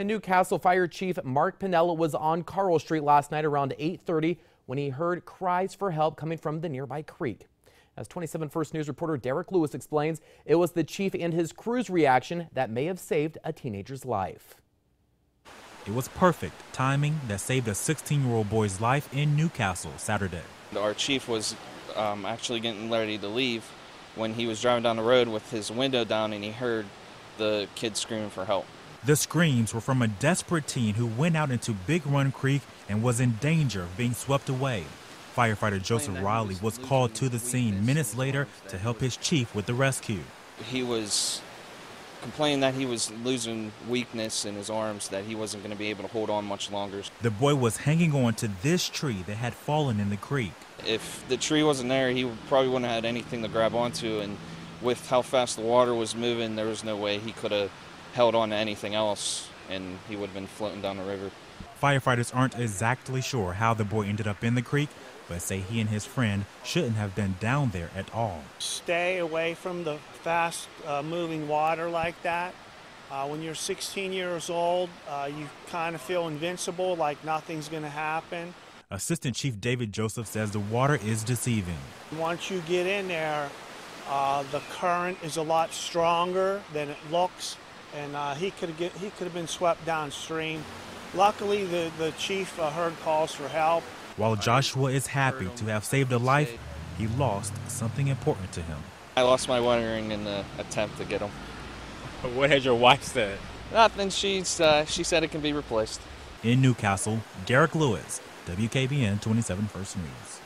And Newcastle Fire Chief Mark Piniella was on Carl Street last night around 8:30 when he heard cries for help coming from the nearby creek. As 27 First News reporter Derek Lewis explains, it was the chief and his crew's reaction that may have saved a teenager's life. It was perfect timing that saved a 16-year-old boy's life in Newcastle Saturday. Our chief was actually getting ready to leave when he was driving down the road with his window down, and he heard the kid screaming for help. The screams were from a desperate teen who went out into Big Run Creek and was in danger of being swept away. Firefighter Joseph Riley was called to the scene minutes later to help his chief with the rescue. He was complaining that he was losing weakness in his arms, that he wasn't going to be able to hold on much longer. The boy was hanging on to this tree that had fallen in the creek. If the tree wasn't there, he probably wouldn't have had anything to grab onto, and with how fast the water was moving, there was no way he could have held on to anything else, and he would have been floating down the river. Firefighters aren't exactly sure how the boy ended up in the creek, but say he and his friend shouldn't have been down there at all. Stay away from the fast moving water like that. When you're 16 years old, you kind of feel invincible, like nothing's going to happen. Assistant Chief David Joseph says the water is deceiving. Once you get in there, the current is a lot stronger than it looks, and he could have been swept downstream. Luckily, the chief heard calls for help. While Joshua is happy to have saved a life, he lost something important to him. I lost my wedding ring in the attempt to get him. What has your wife said? Nothing. She said it can be replaced. In Newcastle, Derek Lewis, WKBN 27 First News.